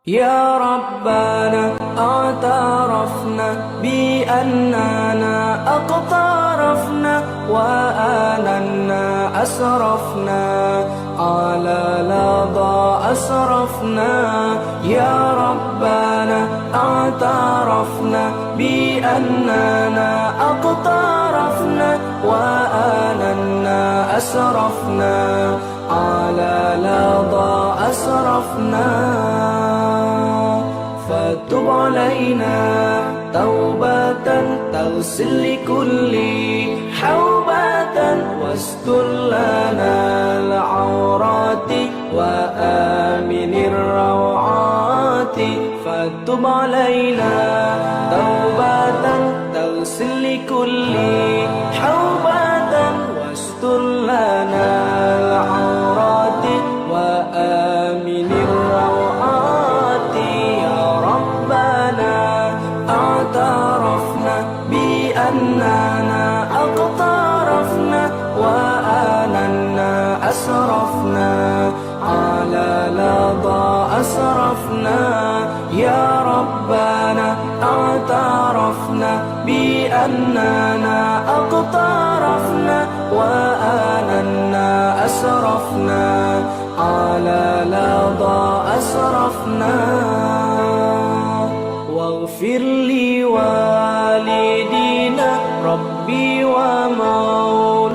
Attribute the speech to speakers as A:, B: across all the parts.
A: يا ربنا اعترفنا بأننا أقترفنا وآننا أسرفنا على لظى أسرفنا. يا ربنا اعترفنا بأننا أقترفنا وآننا أسرفنا على لظى أسرفنا. فتب علينا توبة تغسل لكل حوبة واستر لنا العورات وآمن الروعات. فتب علينا توبة تغسل لكل حوبة واستر لنا العورات وآمن الروعات. يا ربنا اعترفنا بأننا أقترفنا وآننا أسرفنا على لظى أسرفنا. يا ربنا اعترفنا بأننا أقترفنا وآننا أسرفنا على لظى أسرفنا. واغفر لوالدينا ربي ومولودينا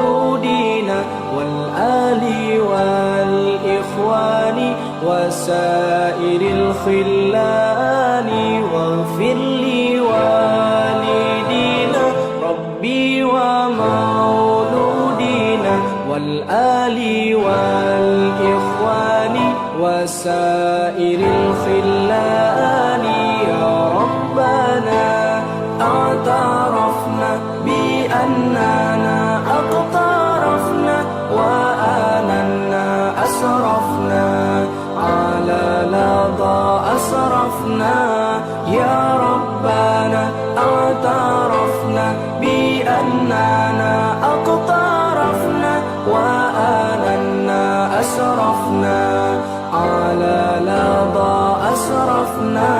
A: والآل والإخوان وسائر الخلان. واغفر لوالدينا ربي ومولودينا والآل والإخوان وسائر الخلان. يا ربنا اعترفنا بأننا أقترفنا وآننا أسرفنا على لظى أسرفنا. يا ربنا اعترفنا بأننا أقترفنا وآننا أسرفنا على لظى أسرفنا.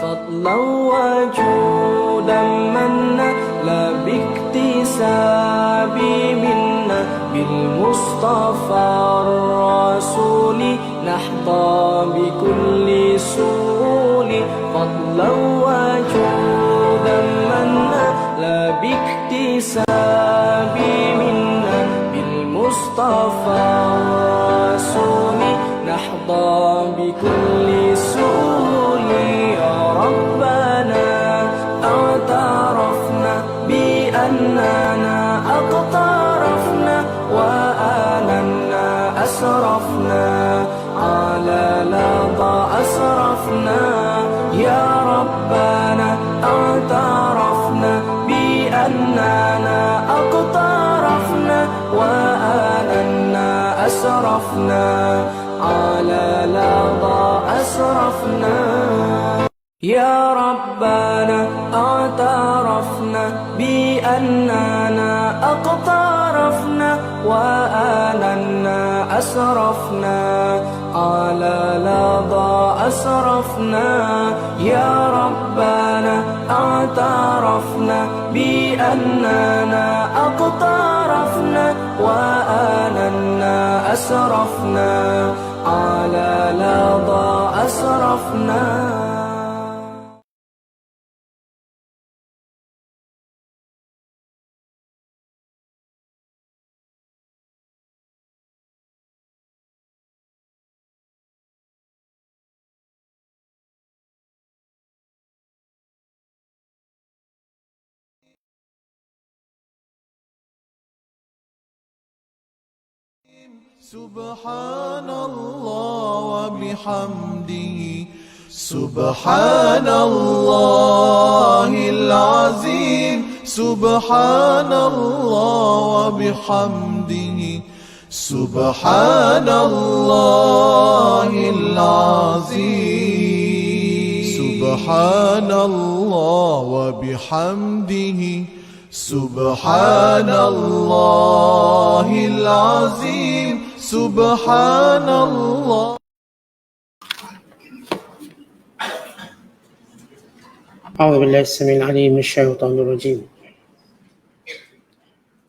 A: فضلا وجودا منا لا باكتساب منا بالمصطفى الرسول نحظى بكل سول. فضلا وجودا منا لا باكتساب منا بالمصطفى الرسول نحظى بكل سول. يا ربنا اعترفنا بأننا أقترفنا وآننا أسرفنا على لظى أسرفنا. يا ربنا اعترفنا بأننا أقترفنا وآننا أسرفنا على لظى أسرفنا. يا ربنا اعترفنا بأننا أقترفنا وآننا أسرفنا على لظى أسرفنا. يا ربنا اعترفنا بأننا أقترفنا وآننا أسرفنا على لظى أسرفنا.
B: سبحان الله وبحمده سبحان الله العظيم. سبحان الله وبحمده سبحان الله العظيم. سبحان الله وبحمده سبحان الله العظيم. سبحان الله.
C: أعوذ بالله السميع العليم من الشيطان الرجيم.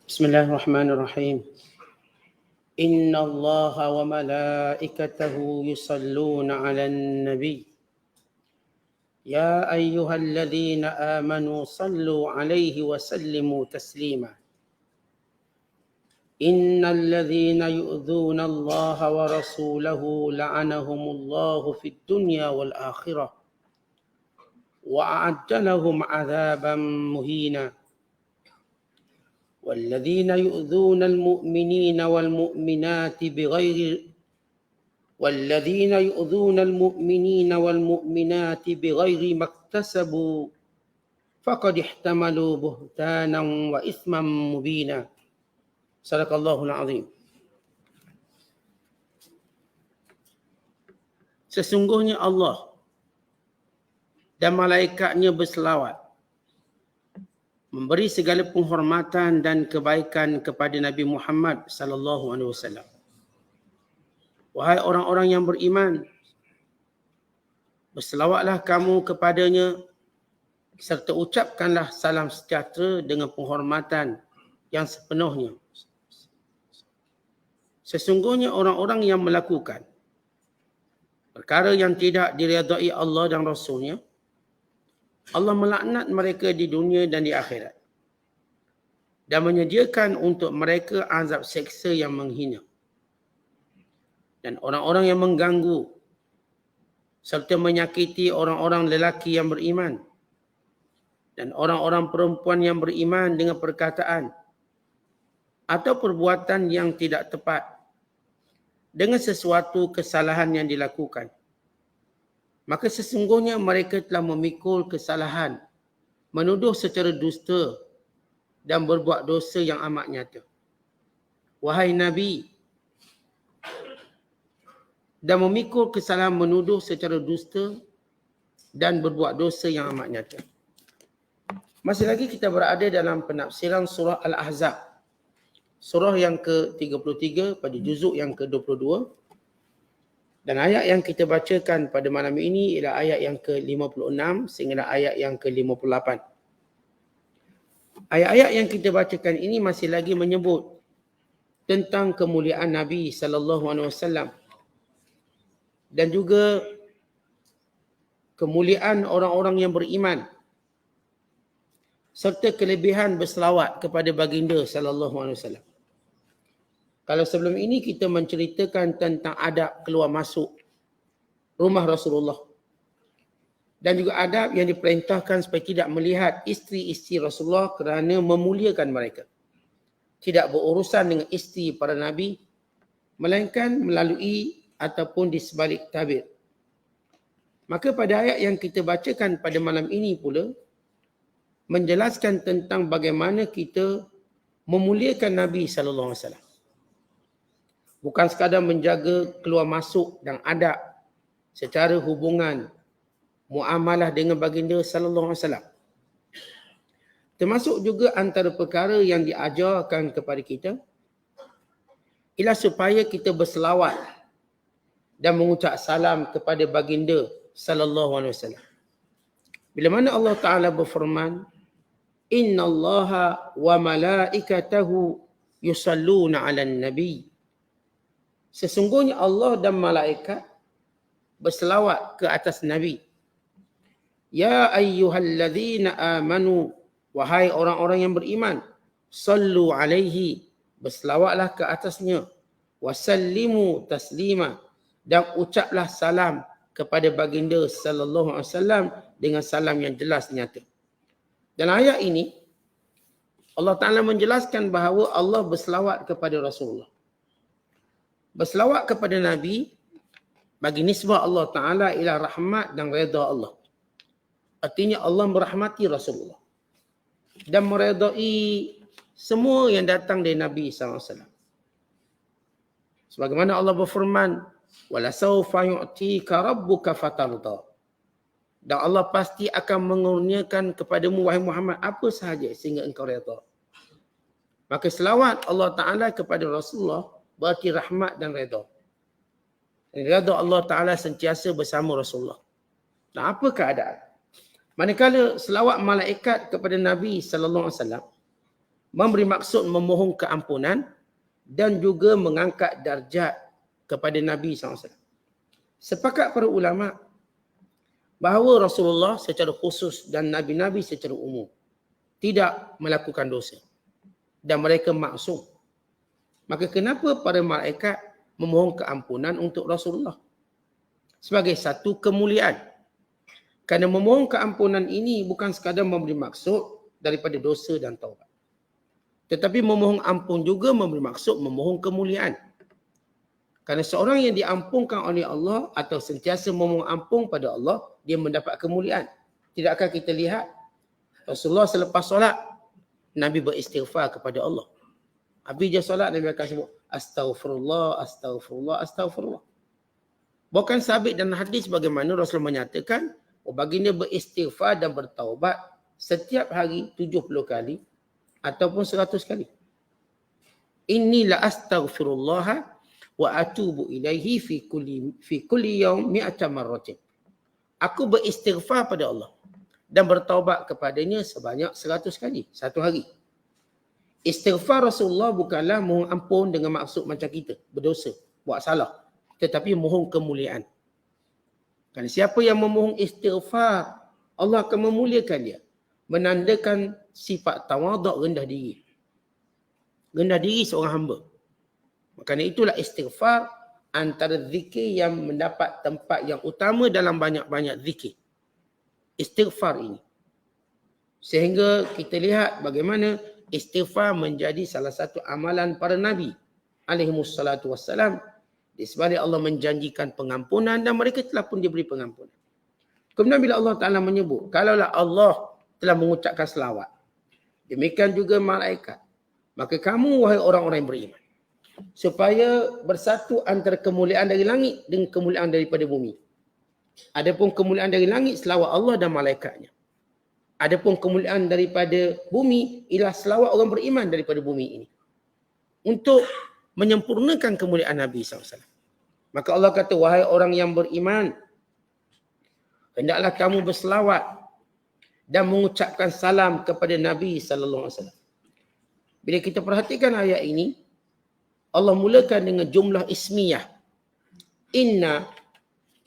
C: بسم الله الرحمن الرحيم. إن الله وملائكته يصلون على النبي يا أيها الذين آمنوا صلوا عليه وسلموا تسليما. إن الذين يؤذون الله ورسوله لعنهم الله في الدنيا والآخرة وأعد لهم عذابا مهينا. والذين يؤذون المؤمنين والمؤمنات بغير ما اكتسبوا فقد احتملوا بهتانا وإثما مبينا. صدق الله العظيم. Sesungguhnya Allah dan malaikatnya berselawat, memberi segala penghormatan dan kebaikan kepada Nabi Muhammad sallallahu alaihi wasallam. Wahai orang-orang yang beriman, berselawatlah kamu kepadanya serta ucapkanlah salam sejahtera dengan penghormatan yang sepenuhnya. Sesungguhnya orang-orang yang melakukan perkara yang tidak diredai Allah dan Rasulnya, Allah melaknat mereka di dunia dan di akhirat dan menyediakan untuk mereka azab seksa yang menghina. Dan orang-orang yang mengganggu serta menyakiti orang-orang lelaki yang beriman dan orang-orang perempuan yang beriman dengan perkataan atau perbuatan yang tidak tepat dengan sesuatu kesalahan yang dilakukan, maka sesungguhnya mereka telah memikul kesalahan, menuduh secara dusta dan berbuat dosa yang amat nyata. Wahai Nabi, dan memikul kesalahan menuduh secara dusta dan berbuat dosa yang amat nyata. Masih lagi kita berada dalam penafsiran surah Al-Ahzab, surah yang ke-33 pada juzuk yang ke-22. Dan ayat yang kita bacakan pada malam ini ialah ayat yang ke-56 sehingga ayat yang ke-58. Ayat-ayat yang kita bacakan ini masih lagi menyebut tentang kemuliaan Nabi sallallahu alaihi wasallam dan juga kemuliaan orang-orang yang beriman serta kelebihan berselawat kepada baginda sallallahu alaihi wasallam. Kalau sebelum ini kita menceritakan tentang adab keluar masuk rumah Rasulullah dan juga adab yang diperintahkan supaya tidak melihat isteri-isteri Rasulullah kerana memuliakan mereka. Tidak berurusan dengan isteri para Nabi, melainkan melalui ataupun di sebalik tabir. Maka pada ayat yang kita bacakan pada malam ini pula menjelaskan tentang bagaimana kita memuliakan Nabi sallallahu alaihi wasallam. Bukan sekadar menjaga keluar masuk dan adab secara hubungan muamalah dengan baginda sallallahu alaihi wasallam. Termasuk juga antara perkara yang diajarkan kepada kita ialah supaya kita berselawat dan mengucap salam kepada baginda sallallahu alaihi wasallam. Bila mana Allah Taala berfirman, "Innallaha wa malaikatahu yusalluna 'alan nabi." Sesungguhnya Allah dan malaikat berselawat ke atas Nabi. Ya ayyuhalladzina amanu, wahai orang-orang yang beriman, sallu alaihi, berselawatlah ke atasnya, wasallimu taslima, dan ucaplah salam kepada baginda sallallahu alaihi wasallam dengan salam yang jelas nyata. Dalam ayat ini Allah Taala menjelaskan bahawa Allah berselawat kepada Rasulullah. Berselawat kepada Nabi bagi nisbah Allah Ta'ala ialah rahmat dan redha Allah. Artinya Allah merahmati Rasulullah dan meredai semua yang datang dari Nabi SAW. Sebagaimana Allah berfirman, "Walasawfa yu'tika rabbuka fatarda." Dan Allah pasti akan mengurniakan kepadamu, wahai Muhammad, apa sahaja sehingga engkau redha. Maka selawat Allah Ta'ala kepada Rasulullah berarti rahmat dan redha. Dan redha Allah Ta'ala sentiasa bersama Rasulullah. Dan apa keadaan? Manakala selawat malaikat kepada Nabi sallallahu alaihi wasallam memberi maksud memohon keampunan dan juga mengangkat darjat kepada Nabi sallallahu alaihi wasallam. Sepakat para ulama bahawa Rasulullah secara khusus dan nabi-nabi secara umum tidak melakukan dosa dan mereka maksum. Maka kenapa para malaikat memohon keampunan untuk Rasulullah? Sebagai satu kemuliaan. Kerana memohon keampunan ini bukan sekadar memberi maksud daripada dosa dan taubat. Tetapi memohon ampun juga memberi maksud memohon kemuliaan. Kerana seorang yang diampunkan oleh Allah atau sentiasa memohon ampun pada Allah, dia mendapat kemuliaan. Tidakkah kita lihat Rasulullah selepas solat, Nabi beristighfar kepada Allah. Habis dia solat, Nabi akan sebut astaghfirullah, astaghfirullah, astaghfirullah. Bukan sabit dan hadis bagaimana Rasulullah menyatakan baginda beristighfar dan bertaubat setiap hari 70 kali ataupun 100 kali. Inni la astaghfirullah wa atubu ilaihi fi kulli yaum mi'ata marratin. Aku beristighfar pada Allah dan bertaubat kepadanya sebanyak 100 kali satu hari. Istighfar Rasulullah bukanlah mohon ampun dengan maksud macam kita berdosa, buat salah, tetapi mohon kemuliaan. Kerana siapa yang memohon istighfar, Allah akan memuliakan dia, menandakan sifat tawaduk, rendah diri. Rendah diri seorang hamba. Kerana itulah istighfar antara zikir yang mendapat tempat yang utama dalam banyak-banyak zikir. Istighfar ini. Sehingga kita lihat bagaimana istighfar menjadi salah satu amalan para Nabi alaihimussalatu wassalam. Disebabkan Allah menjanjikan pengampunan dan mereka telah pun diberi pengampunan. Kemudian bila Allah Ta'ala menyebut, kalaulah Allah telah mengucapkan selawat, demikian juga malaikat, maka kamu wahai orang-orang yang beriman, supaya bersatu antara kemuliaan dari langit dengan kemuliaan daripada bumi. Adapun kemuliaan dari langit selawat Allah dan malaikatnya. Adapun kemuliaan daripada bumi ialah selawat orang beriman daripada bumi ini. Untuk menyempurnakan kemuliaan Nabi SAW. Maka Allah kata, wahai orang yang beriman, hendaklah kamu berselawat dan mengucapkan salam kepada Nabi SAW. Bila kita perhatikan ayat ini, Allah mulakan dengan jumlah ismiyah.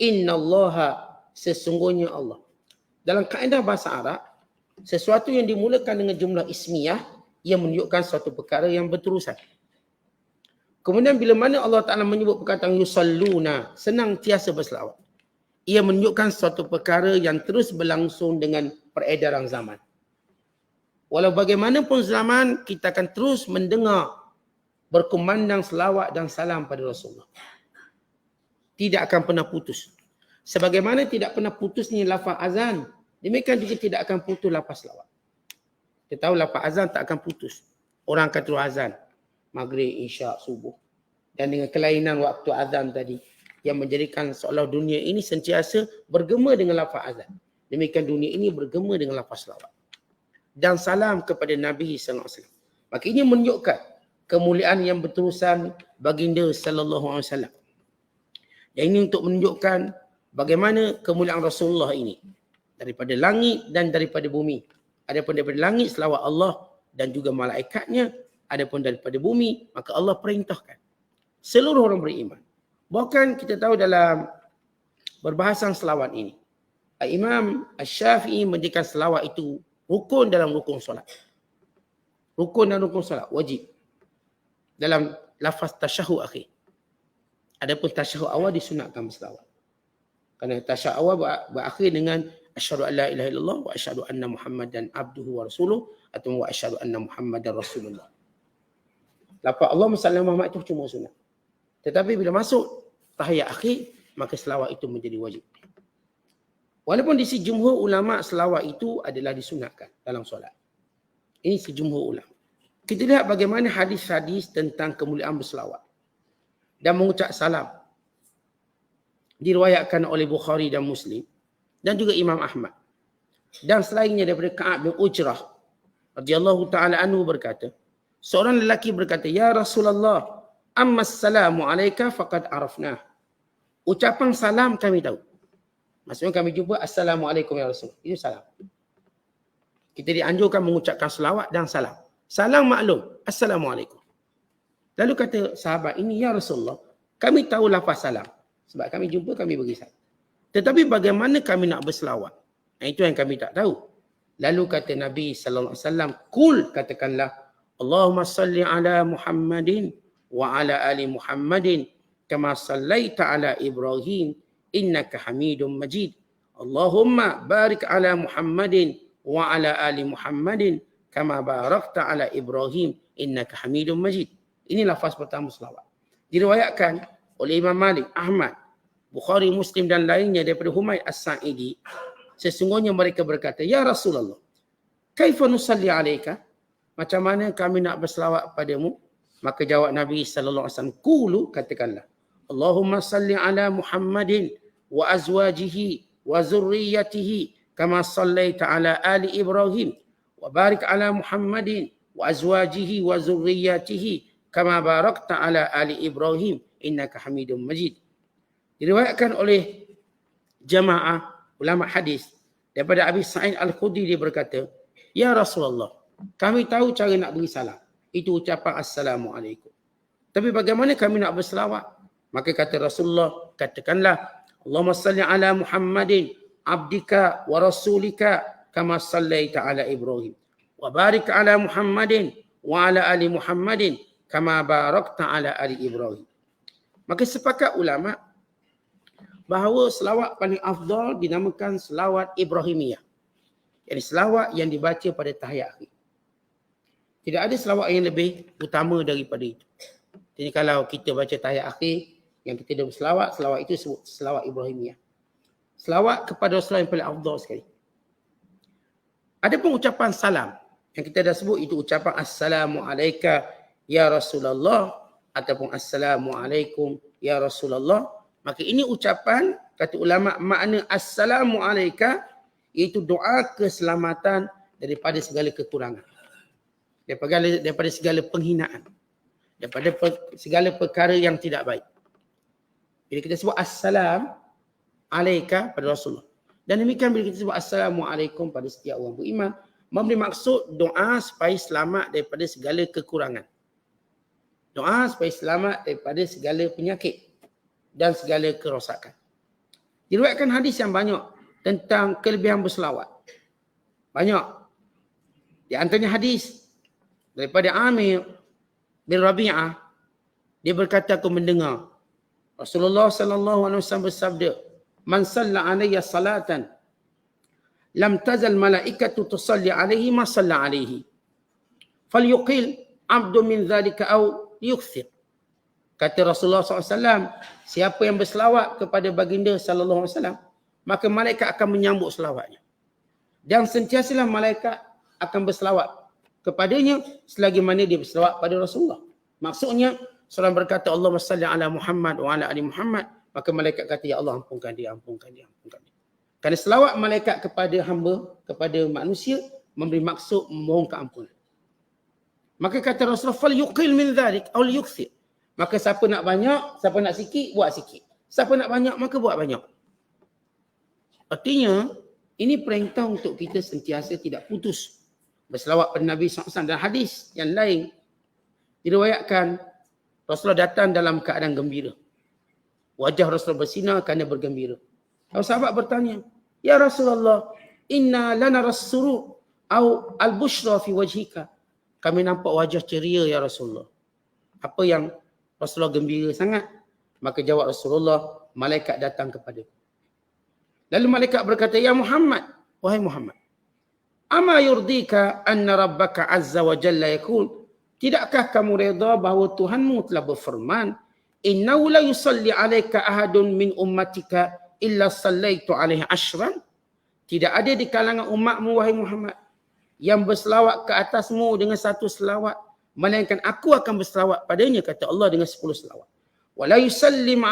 C: Innallaha, sesungguhnya Allah. Dalam kaedah bahasa Arab, sesuatu yang dimulakan dengan jumlah ismiyah, ia menunjukkan suatu perkara yang berterusan. Kemudian bila mana Allah Ta'ala menyebut perkataan yusalluna, senantiasa berselawat, ia menunjukkan suatu perkara yang terus berlangsung dengan peredaran zaman. Walau bagaimanapun zaman, kita akan terus mendengar berkumandang selawat dan salam pada Rasulullah. Tidak akan pernah putus. Sebagaimana tidak pernah putusnya lafaz azan, demikian juga tidak akan putus lafaz selawat. Kita tahu lafaz azan tak akan putus. Orang akan terus azan. Maghrib, isyak, subuh. Dan dengan kelainan waktu azan tadi, yang menjadikan seolah dunia ini sentiasa bergema dengan lafaz azan. Demikian dunia ini bergema dengan lafaz selawat. Dan salam kepada Nabi SAW. Maka ini menunjukkan kemuliaan yang berterusan baginda sallallahu alaihi wasallam. Dan ini untuk menunjukkan bagaimana kemuliaan Rasulullah ini daripada langit dan daripada bumi. Adapun daripada langit selawat Allah dan juga malaikatnya, adapun daripada bumi maka Allah perintahkan seluruh orang beriman. Bahkan kita tahu dalam perbahasan selawat ini, Imam Asy-Syafi'i menjadikan selawat itu rukun dalam rukun solat. Rukun dan rukun solat wajib. Dalam lafaz tasyahud akhir. Adapun tasyahud awal disunatkan berselawat. Kerana tasyahud awal berakhir dengan asyhadu an la ilaha illallah wa asyhadu anna Muhammadan abduhu wa rasuluh atau wa asyhadu anna Muhammadan rasulullah. Lafaz Allahumma salli ala Muhammad itu cuma sunat. Tetapi bila masuk tahiyat akhir, maka selawat itu menjadi wajib. Walaupun di sisi jumhur ulama selawat itu adalah disunatkan dalam solat. Ini sejumhur ulama. Kita lihat bagaimana hadis-hadis tentang kemuliaan berselawat dan mengucap salam diriwayatkan oleh Bukhari dan Muslim dan juga Imam Ahmad. Dan selainnya daripada Ka'ab bin Ujrah radhiyallahu ta'ala anhu berkata, seorang lelaki berkata, ya Rasulullah, amma assalamu alaika faqad arafnah. Ucapan salam kami tahu. Maksudnya kami jumpa, Assalamualaikum ya Rasul. Itu salam. Kita dianjurkan mengucapkan selawat dan salam. Salam maklum, Assalamualaikum. Lalu kata sahabat ini, ya Rasulullah, kami tahu lafaz salam. Sebab kami jumpa, kami bagi salam. Tetapi bagaimana kami nak berselawat? Itu yang kami tak tahu. Lalu kata Nabi SAW, kul, katakanlah, Allahumma salli ala Muhammadin wa ala ali Muhammadin kama sallaita ala Ibrahim innaka Hamidum Majid. Allahumma barik ala Muhammadin wa ala ali Muhammadin kama barakta ala Ibrahim innaka Hamidum Majid. Ini lafaz pertama selawat. Diriwayatkan oleh Imam Malik, Ahmad, Bukhari, Muslim dan lainnya daripada Humaid As-Sa'idi, sesungguhnya mereka berkata, ya Rasulullah, kaifa nusalli alaika? Macam mana kami nak berselawat padamu? Maka jawab Nabi sallallahu alaihi wasallam, qulu, katakanlah, Allahumma salli ala Muhammadin wa azwajihi wa zurriyyatihi kama sallaita ala ali Ibrahim wa barik ala Muhammadin wa azwajihi wa zurriyyatihi kama barakta ala ali Ibrahim innaka Hamidum Majid. Diriwayatkan oleh jamaah ulama hadis daripada Abi Sa'id Al-Khudri, dia berkata, ya Rasulullah, kami tahu cara nak beri salam. Itu ucapan Assalamualaikum. Tapi bagaimana kami nak berselawat? Maka kata Rasulullah, katakanlah, Allahumma salli ala Muhammadin abdika wa rasulika kama sallaita ala Ibrahim. Wa barik ala Muhammadin wa ala ali Muhammadin kama barakta ala ali Ibrahim. Maka sepakat ulama bahawa selawat paling afdal dinamakan selawat Ibrahimiyah. Yang selawat yang dibaca pada tahiyat akhir. Tidak ada selawat yang lebih utama daripada itu. Jadi kalau kita baca tahiyat akhir, yang kita dah berselawat, selawat itu sebut selawat Ibrahimiyah. Selawat kepada Rasulullah yang paling afdal sekali. Ada pun ucapan salam yang kita dah sebut, itu ucapan Assalamualaikum ya Rasulullah ataupun Assalamualaikum ya Rasulullah. Maka ini ucapan, kata ulama, makna Assalamualaikum iaitu doa keselamatan daripada segala kekurangan. Daripada segala penghinaan. Daripada segala perkara yang tidak baik. Bila kita sebut Assalam Alaika pada Rasulullah. Dan demikian bila kita sebut Assalamualaikum pada setiap orang beriman, memberi maksud doa supaya selamat daripada segala kekurangan. Doa supaya selamat daripada segala penyakit dan segala kerosakan. Diriwayatkan hadis yang banyak tentang kelebihan berselawat. Banyak. Di antaranya hadis daripada Amir bin Rabi'ah, dia berkata, aku mendengar Rasulullah sallallahu alaihi wasallam bersabda, man salla alayya salatan lam tazal malaikatu tusalli alaihi ma salla alaihi falyuqil abdu min dhalika aw yukthir. Kata Rasulullah SAW, siapa yang berselawat kepada baginda sallallahu alaihi wasallam, maka malaikat akan menyambut selawatnya. Dan sentiasalah malaikat akan berselawat kepadanya selagi mana dia berselawat pada Rasulullah. Maksudnya, seorang berkata, Allahumma salli ala Muhammad wa ala ali Muhammad, maka malaikat kata, ya Allah, ampunkan dia, ampunkan dia, ampunkan dia. Kerana selawat malaikat kepada hamba, kepada manusia, memberi maksud memohon keampunan. Maka kata Rasulullah, fal yuqil min dhalik aw yukthir. Maka siapa nak banyak, siapa nak sikit, buat sikit. Siapa nak banyak, maka buat banyak. Artinya, ini perintah untuk kita sentiasa tidak putus berselawat pada Nabi SAW. Dan hadis yang lain diriwayatkan, Rasulullah datang dalam keadaan gembira. Wajah Rasulullah bersinar kerana bergembira. Lalu sahabat bertanya, ya Rasulullah, inna lana rasurur au al-bushra fi wajhika. Kami nampak wajah ceria ya Rasulullah. Apa yang Rasulullah gembira sangat? Maka jawab Rasulullah, malaikat datang kepada. Lalu malaikat berkata, ya Muhammad, wahai Muhammad, ama yurdika anna rabbaka azza wa jalla yaqul, tidakkah kamu reda bahawa Tuhanmu telah berfirman, innahu la yusalli alayka ahadun min ummatika illa sallaitu alaihi ashran. Tidak ada di kalangan umatmu wahai Muhammad yang berselawat ke atasmu dengan satu selawat, melainkan aku akan berselawat padanya, kata Allah, dengan 10 selawat. Wala yusallimu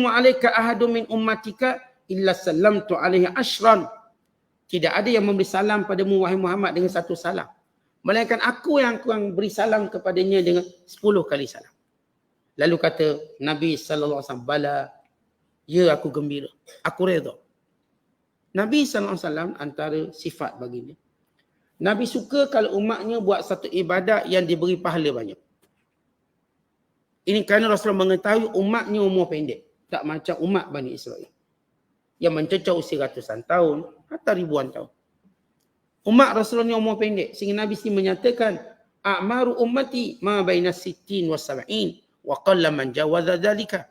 C: alayka ahadun min ummatika illa sallamtu alaihi ashran. Tidak ada yang memberi salam padamu wahai Muhammad dengan satu salam, melainkan aku yang akan beri salam kepadanya dengan 10 kali salam. Lalu kata Nabi sallallahu alaihi wasallam, bala, Ya, aku gembira. Aku redha. Nabi SAW antara sifat baginda. Nabi suka kalau umatnya buat satu ibadat yang diberi pahala banyak. Ini kerana Rasulullah mengetahui umatnya umur pendek. Tak macam umat Bani Israel. Yang mencecah usia ratusan tahun atau ribuan tahun. Umat Rasulullah ni umur pendek. Sehingga Nabi sini menyatakan, A'maru ummati ma baina sittin wa sab'in wa qalla man jawaza dhalika.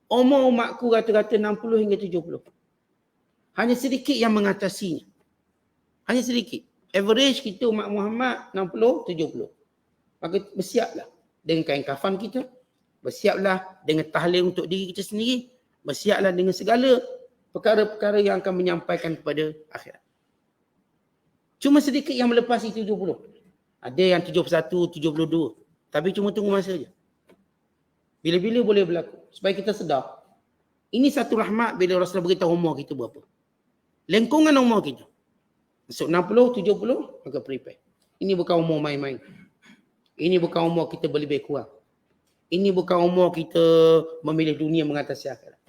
C: Umur umatku rata-rata 60 hingga 70. Hanya sedikit yang mengatasinya. Hanya sedikit. Average kita umat Muhammad 60, 70. Maka bersiaplah dengan kain kafan kita. Bersiaplah dengan tahlil untuk diri kita sendiri. Bersiaplah dengan segala perkara-perkara yang akan menyampaikan kepada akhirat. Cuma sedikit yang melepasi 70. Ada yang 71, 72. Tapi cuma tunggu masa saja. Bila-bila boleh berlaku. Supaya kita sedar. Ini satu rahmat bila Rasulullah beritahu umur kita berapa. Lengkungan umur kita. Masuk 60, 70, maka prepare. Ini bukan umur main-main. Ini bukan umur kita berlebih kurang. Ini bukan umur kita memilih dunia mengatasi akhirat.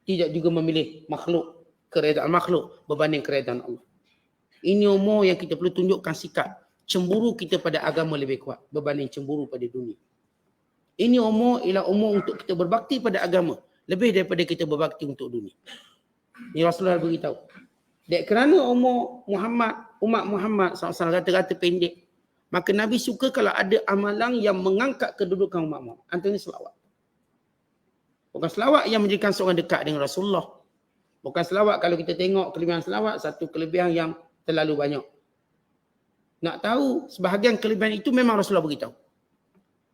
C: Tidak juga memilih makhluk, keredaan makhluk berbanding keredaan Allah. Ini umur yang kita perlu tunjukkan sikap. Cemburu kita pada agama lebih kuat berbanding cemburu pada dunia. Ini umur ialah umur untuk kita berbakti pada agama. Lebih daripada kita berbakti untuk dunia. Ini Rasulullah beritahu. Dek kerana umur umat Muhammad SAW rata-rata pendek, maka Nabi suka kalau ada amalan yang mengangkat kedudukan umat Muhammad. Antaranya selawat. Bukan selawat yang menjadikan seorang dekat dengan Rasulullah. Bukan selawat kalau kita tengok kelebihan selawat, satu kelebihan yang terlalu banyak. Nak tahu sebahagian kelebihan itu memang Rasulullah beritahu.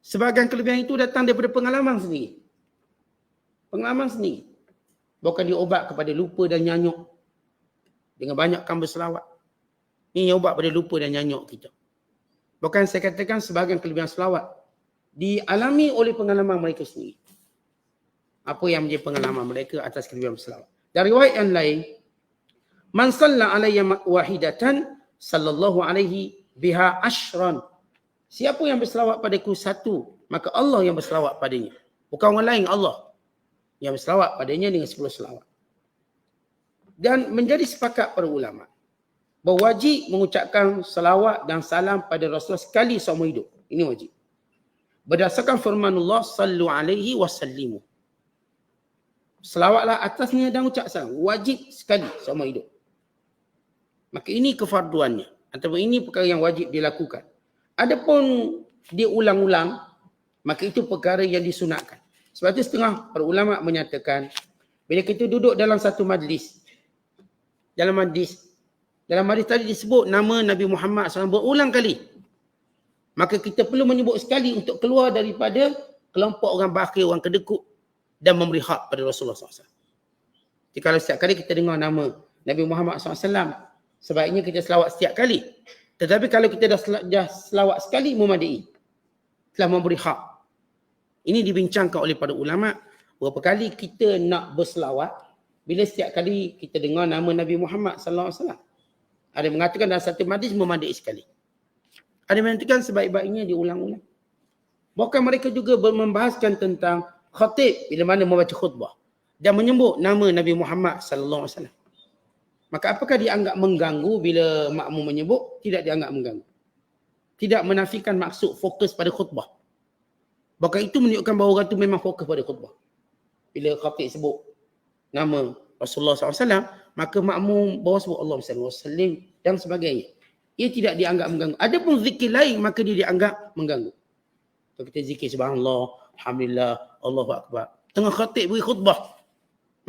C: Sebahagian kelebihan itu datang daripada pengalaman sendiri. Pengalaman sendiri. Bukan dia obat kepada lupa dan nyanyuk. Dengan banyakkan berselawat. Ini obat pada lupa dan nyanyuk kita. Bukan saya katakan sebahagian kelebihan selawat. Dialami oleh pengalaman mereka sendiri. Apa yang menjadi pengalaman mereka atas kelebihan berselawat. Dari riwayat yang lain. Man salla alayya wahidatan sallallahu alaihi biha ashran. Siapa yang berselawat padaku satu, maka Allah yang berselawat padanya. Bukan orang lain, Allah yang berselawat padanya dengan 10 selawat. Dan menjadi sepakat para ulama berwajib mengucapkan selawat dan salam pada Rasulullah sekali seumur hidup. Ini wajib. Berdasarkan firman Allah, sallu alaihi wasallimu. Selawatlah atasnya dan ucap salam. Wajib sekali seumur hidup. Maka ini kefarduannya. Ataupun ini perkara yang wajib dilakukan. Adapun dia ulang-ulang, maka itu perkara yang disunatkan. Sebab itu setengah para ulama menyatakan, bila kita duduk dalam satu majlis, dalam hadis tadi disebut nama Nabi Muhammad SAW berulang kali. Maka kita perlu menyebut sekali untuk keluar daripada kelompok orang bakhil, orang kedekut dan memberi hak pada Rasulullah SAW. Jadi kalau setiap kali kita dengar nama Nabi Muhammad SAW, sebaiknya kita selawat setiap kali. Tetapi kalau kita dah selawat sekali, memadai. Telah memberi hak. Ini dibincangkan oleh para ulama. Berapa kali kita nak berselawat, bila setiap kali kita dengar nama Nabi Muhammad SAW. Ada yang mengatakan dalam satu majlis memadai sekali. Ada yang mengatakan sebaik-baiknya diulang-ulang. Bahkan mereka juga membahaskan tentang khatib bila mana membaca khutbah. Dan menyebut nama Nabi Muhammad SAW. Maka apakah dianggap mengganggu bila makmum menyebut? Tidak dianggap mengganggu. Tidak menafikan maksud fokus pada khutbah. Bahkan itu menunjukkan bahawa orang itu memang fokus pada khutbah. Bila khatib sebut nama Rasulullah SAW, maka makmum bawa sebut Allah SAW dan sebagainya. Ia tidak dianggap mengganggu. Adapun zikir lain, maka dia dianggap mengganggu. Kalau kita zikir subhanallah, alhamdulillah, Allahu Akbar. Tengah khatib beri khutbah,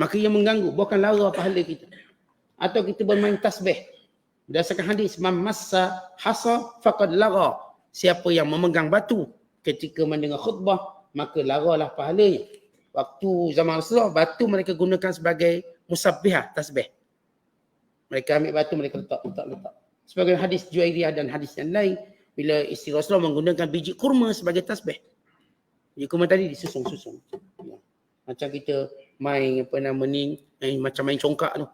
C: maka ia mengganggu. Bukan lara pahala kita. Atau kita bermain tasbih. Berdasarkan hadis, man massa hasa faqad lara. Siapa yang memegang batu ketika mendengar khutbah, maka laralah pahalanya. Waktu zaman Rasulullah, batu mereka gunakan sebagai musabbihah, tasbih. Mereka ambil batu, mereka letak. Sebagai hadis Juwairiyah dan hadis yang lain, bila isteri Rasulullah menggunakan biji kurma sebagai tasbih. Biji kurma tadi disusung-susung. Ya. Macam kita main macam main congkak tu.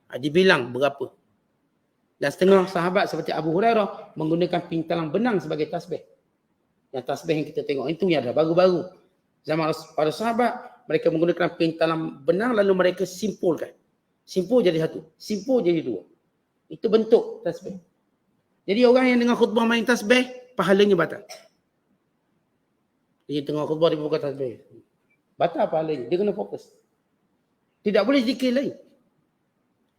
C: Dibilang berapa. Dan setengah sahabat seperti Abu Hurairah menggunakan pintalang benang sebagai tasbih. Yang tasbih yang kita tengok itu yang dah baru-baru. Zaman para sahabat mereka menggunakan pintalan benang lalu mereka simpulkan. Simpul jadi satu, simpul jadi dua. Itu bentuk tasbih. Jadi orang yang dengar khutbah main tasbih, pahalanya batal. Dia tengah khutbah dia buka tasbih. Batal pahalanya, dia kena fokus. Tidak boleh zikir lain.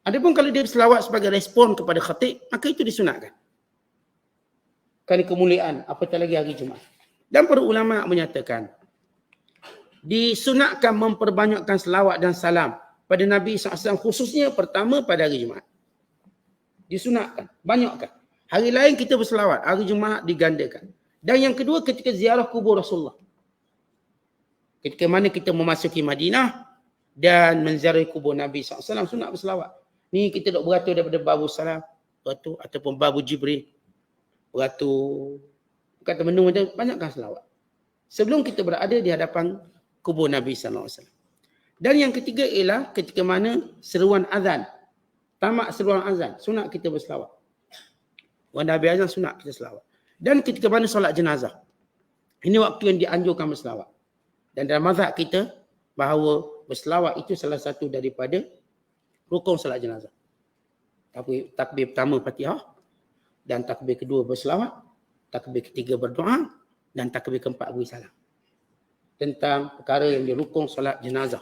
C: Adapun kalau dia selawat sebagai respon kepada khatib, maka itu disunatkan. Kerana kemuliaan, apatah lagi hari Jumaat. Dan para ulama menyatakan, disunatkan memperbanyakkan selawat dan salam pada Nabi SAW, khususnya pertama pada hari Jumaat. Disunatkan, banyakkan. Hari lain kita berselawat, hari Jumaat digandakan. Dan yang kedua ketika ziarah kubur Rasulullah. Ketika mana kita memasuki Madinah dan menziarahi kubur Nabi SAW, sunat berselawat. Ni kita dok beratur daripada babu salam, beratur ataupun babu Jibril. Beratur, kata menung macam banyakkan selawat. Sebelum kita berada di hadapan kubur Nabi SAW. Dan yang ketiga ialah ketika mana seruan azan. Tamat seruan azan, sunat kita berselawat. Wanda Nabi azan sunat kita selawat. Dan ketika mana solat jenazah. Ini waktu yang dianjurkan berselawat. Dan dalam mazhab kita, bahawa berselawat itu salah satu daripada rukun solat jenazah. Takbir pertama Fatihah, dan takbir kedua berselawat, takbir ketiga berdoa, dan takbir keempat beri salam. Tentang perkara yang dirukun solat jenazah.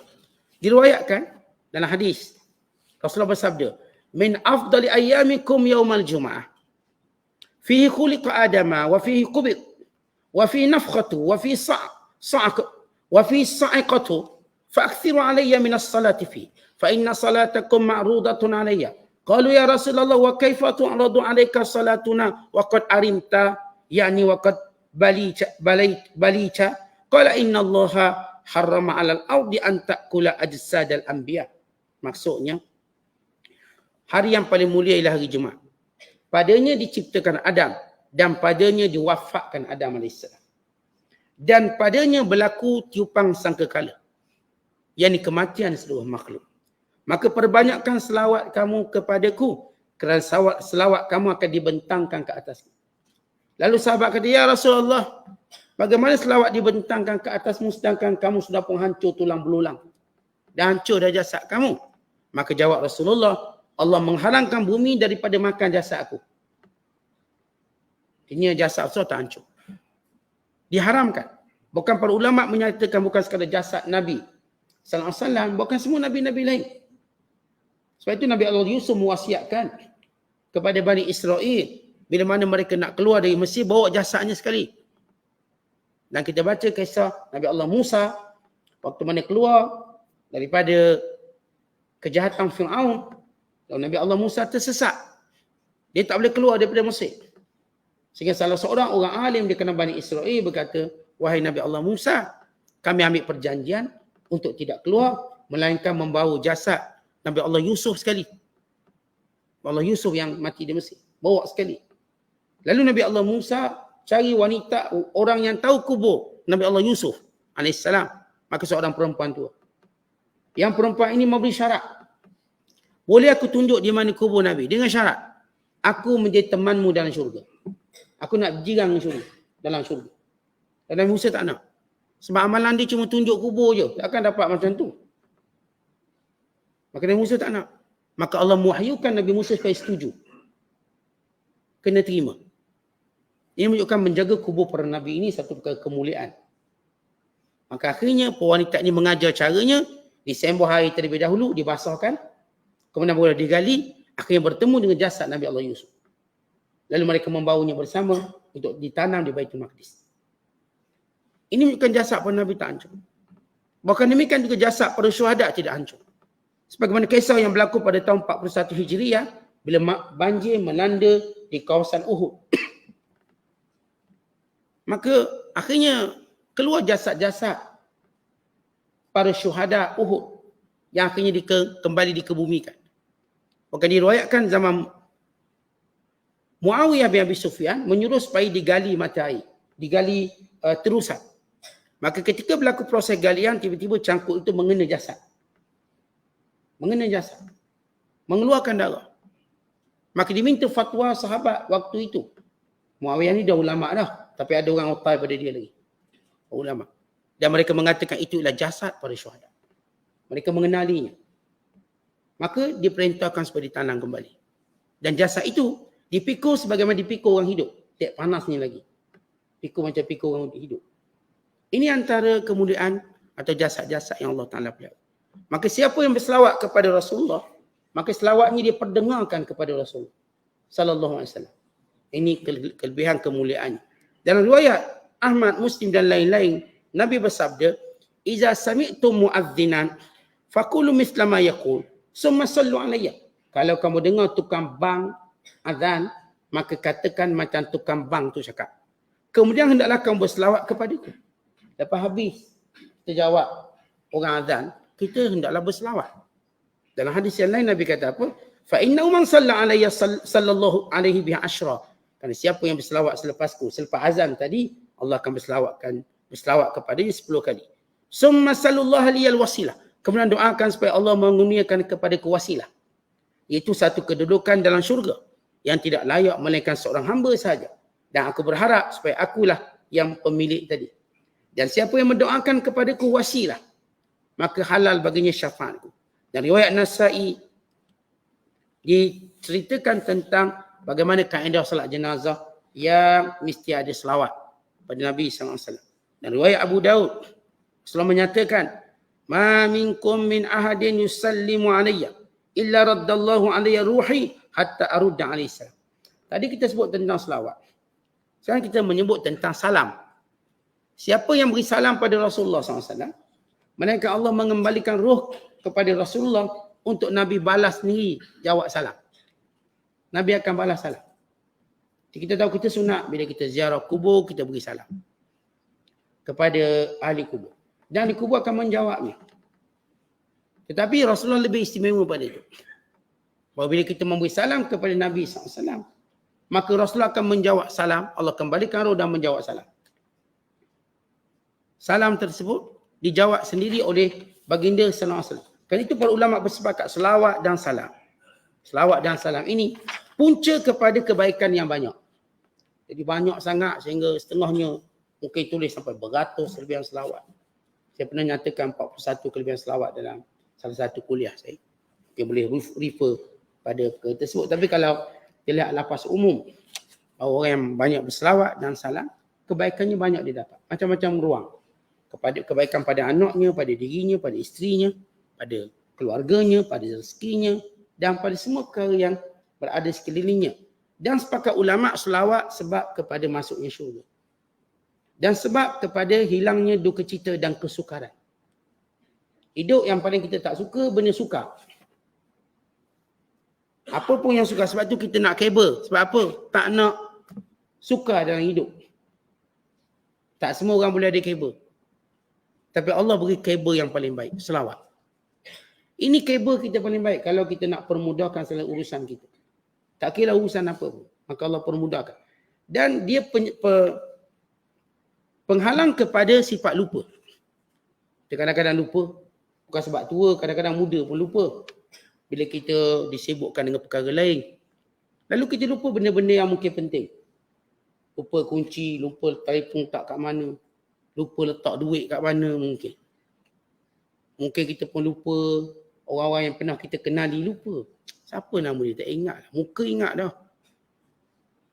C: Diriwayatkan dalam hadis, Rasulullah bersabda, min afdali ayyamikum yaumal jum'ah. Fihi khuliqa adama, wa fihi qubid, wa fihi nafkhatu, wa fihi sa'iqatu, fa'akthiru alayya minas salati fi, fa inna salatakum ma'rudatun alayya. Qalu ya Rasulullah wa kaifa tu'radu alayka salatuna wa qad arimta, yani wa qad balita. Qala inna Allaha harrama 'alal ardi an ta'kula ajsadal anbiya. Maksudnya, hari yang paling mulia ialah hari Jumaat. Padanya diciptakan Adam dan padanya diwafatkan Adam AS. Dan padanya berlaku tiupang sangkakala, yakni kematian seluruh makhluk. Maka perbanyakkan selawat kamu kepadaku, kerana selawat kamu akan dibentangkan ke atasku. Lalu sahabat kata, ya Rasulullah, bagaimana selawat dibentangkan ke atasmu sedangkan kamu sudah pun hancur tulang belulang dan hancur dah jasad kamu? Maka jawab Rasulullah, Allah menghalangkan bumi daripada makan jasad aku. Ini jasad Rasul tak hancur. Diharamkan. Bukan para ulama menyatakan bukan sekadar jasad Nabi sallallahu alaihi wasallam, bukan semua nabi-nabi lain. Sebab itu Nabi Allah Yusuf mewasiatkan kepada Bani Israel bila mana mereka nak keluar dari Mesir, bawa jasadnya sekali. Dan kita baca kisah Nabi Allah Musa waktu mana keluar daripada kejahatan Fir'aun, lalu Nabi Allah Musa tersesat. Dia tak boleh keluar daripada Mesir. Sehingga salah seorang orang alim di kalangan Bani Israel berkata, wahai Nabi Allah Musa, kami ambil perjanjian untuk tidak keluar, melainkan membawa jasad Nabi Allah Yusuf sekali. Allah Yusuf yang mati di Mesir. Bawa sekali. Lalu Nabi Allah Musa cari wanita, orang yang tahu kubur Nabi Allah Yusuf AS. Maka seorang perempuan tua. Yang perempuan ini memberi syarat. Boleh aku tunjuk di mana kubur Nabi? Dengan syarat, aku menjadi temanmu dalam syurga. Aku nak jirang syurga, dalam syurga. Dan Nabi Musa tak nak. Sebab amalan dia cuma tunjuk kubur je. Tak akan dapat macam tu. Maka Nabi Musa tak nak. Maka Allah mewahyukan Nabi Musa supaya setuju. Kena terima. Ini menunjukkan menjaga kubur para Nabi ini satu perkara kemuliaan. Maka akhirnya wanita ini mengajar caranya. Disembuh air terlebih dahulu, dibasahkan. Kemudian boleh digali. Akhirnya bertemu dengan jasad Nabi Allah Yusuf. Lalu mereka membawanya bersama untuk ditanam di Baitul Maqdis. Ini menunjukkan jasad para Nabi tak hancur. Bahkan demikian juga jasad para syuhada tidak hancur. Sebagaimana kisah yang berlaku pada tahun 41 Hijriah bila banjir melanda di kawasan Uhud. Maka akhirnya keluar jasad-jasad para syuhada Uhud yang akhirnya kembali dikebumikan. Bahkan diriwayatkan zaman Muawiyah bin Abi Sufyan menyuruh supaya digali mata air, digali terusan. Maka ketika berlaku proses galian, tiba-tiba cangkuk itu mengena jasad. Mengena jasad. Mengeluarkan darah. Maka diminta fatwa sahabat waktu itu. Muawiyah ni dah ulama dah. Tapi ada orang otai pada dia lagi. Ulama. Dan mereka mengatakan itu ialah jasad para syuhada. Mereka mengenalinya. Maka diperintahkan supaya ditanam kembali. Dan jasad itu dipikul sebagaimana dipikul orang hidup. Tak panasnya lagi. Pikul macam pikul orang hidup. Ini antara kemuliaan atau jasad-jasad yang Allah Ta'ala pelihara. Maka siapa yang berselawat kepada Rasulullah, maka selawatnya dia perdengarkan kepada Rasulullah sallallahu alaihi wasallam. Ini kelebihan kemuliaannya. Dalam riwayat Ahmad, Muslim dan lain-lain, Nabi bersabda, "Iza sami'tum mu'adzinan faqulu mithla ma yaqul, summa sallu alayya." Kalau kamu dengar tukang bang azan, maka katakan macam tukang bang tu cakap. Kemudian hendaklah kamu berselawat kepadaku. Lepas habis kita jawab orang azan, kita hendaklah berselawat. Dalam hadis yang lain Nabi kata apa? Fa inna man salla alayya sallallahu alaihi biha asyra. Kerana siapa yang berselawat selepasku, selepas azan tadi, Allah akan berselawat kepadanya 10 kali. Summa sallallahu liyal wasilah. Kemudian doakan supaya Allah mengurniakan kepada wasilah. Iaitu satu kedudukan dalam syurga yang tidak layak melainkan seorang hamba sahaja. Dan aku berharap supaya akulah yang pemilik tadi. Dan siapa yang mendoakan kepadaku wasilah, maka halal baginya syafaatku. Dan riwayat Nasa'i diceritakan tentang bagaimana kaedah salat jenazah yang mesti ada selawat pada Nabi SAW. Dan riwayat Abu Daud, Rasulullah menyatakan, "Ma minkum min ahadin yusallimu alayya illa raddallahu alayya ruhi hatta arudda alaihi salam." Tadi kita sebut tentang selawat. Sekarang kita menyebut tentang salam. Siapa yang beri salam pada Rasulullah SAW, melainkan Allah mengembalikan ruh kepada Rasulullah untuk Nabi balas sendiri jawab salam. Nabi akan balas salam. Kita tahu kita sunat bila kita ziarah kubur, kita beri salam kepada ahli kubur. Dan ahli kubur akan menjawabnya. Tetapi Rasulullah lebih istimewa pada itu. Bahawa bila kita memberi salam kepada Nabi SAW, maka Rasulullah akan menjawab salam, Allah kembalikan roh dan menjawab salam. Salam tersebut dijawab sendiri oleh baginda sallallahu alaihi wasallam. Kerana itu para ulama bersepakat selawat dan salam. Selawat dan salam ini punca kepada kebaikan yang banyak. Jadi banyak sangat sehingga setengahnya mungkin tulis sampai beratus kelebihan selawat. Saya pernah nyatakan 41 kelebihan selawat dalam salah satu kuliah saya. Mungkin boleh refer pada perkara tersebut. Tapi kalau kita lihat lafaz umum, orang yang banyak berselawat dan salam, kebaikannya banyak dia dapat. Macam-macam ruang. Kepada kebaikan pada anaknya, pada dirinya, pada isterinya, pada keluarganya, pada rezekinya dan pada semua perkara yang berada sekelilingnya. Dan sepakat ulama selawat sebab kepada masuknya syurga. Dan sebab kepada hilangnya duka cita dan kesukaran. Hidup yang paling kita tak suka, benda sukar. Apa pun yang suka, sebab tu kita nak kabel. Sebab apa? Tak nak sukar dalam hidup. Tak semua orang boleh ada kabel. Tapi Allah beri kabel yang paling baik, selawat. Ini kabel kita paling baik kalau kita nak permudahkan segala urusan kita. Tak kira urusan apa pun, maka Allah permudahkan. Dan dia penghalang kepada sifat lupa. Kita kadang-kadang lupa, bukan sebab tua, kadang-kadang muda pun lupa. Bila kita disibukkan dengan perkara lain. Lalu kita lupa benda-benda yang mungkin penting. Lupa kunci, lupa telefon tak kat mana. Lupa letak duit kat mana mungkin. Mungkin kita pun lupa orang-orang yang pernah kita kenali, lupa. Siapa nama dia? Tak ingat. Muka ingat dah.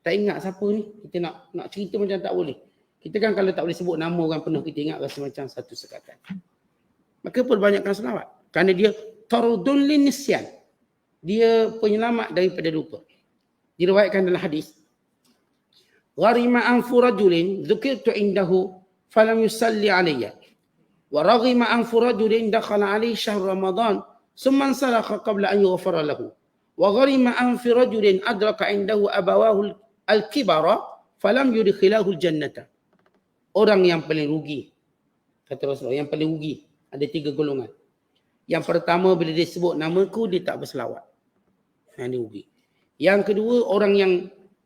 C: Tak ingat siapa ni. Kita nak cerita macam tak boleh. Kita kan kalau tak boleh sebut nama orang pernah kita ingat rasa macam satu sekatan. Maka perbanyakkan selawat. Kerana dia tardun lin nisyan. Dia penyelamat daripada lupa. Diriwayatkan dalam hadis. Gharima anfu rajulin dzukirtu indahu falam yusalli alayya. Wa raghima anfu rajulin dakhala alayhi syahr Ramadan summa salakha qabla an yughfara lahu. Wa gharima anfu rajulin adraka indahu abawahu al-kibara falam yudkhilahu al-jannata. Orang yang paling rugi, kata Rasulullah, yang paling rugi ada 3 golongan. Yang pertama, bila dia sebut namaku, dia tak berselawat. Yang dia rugi. Yang kedua, orang yang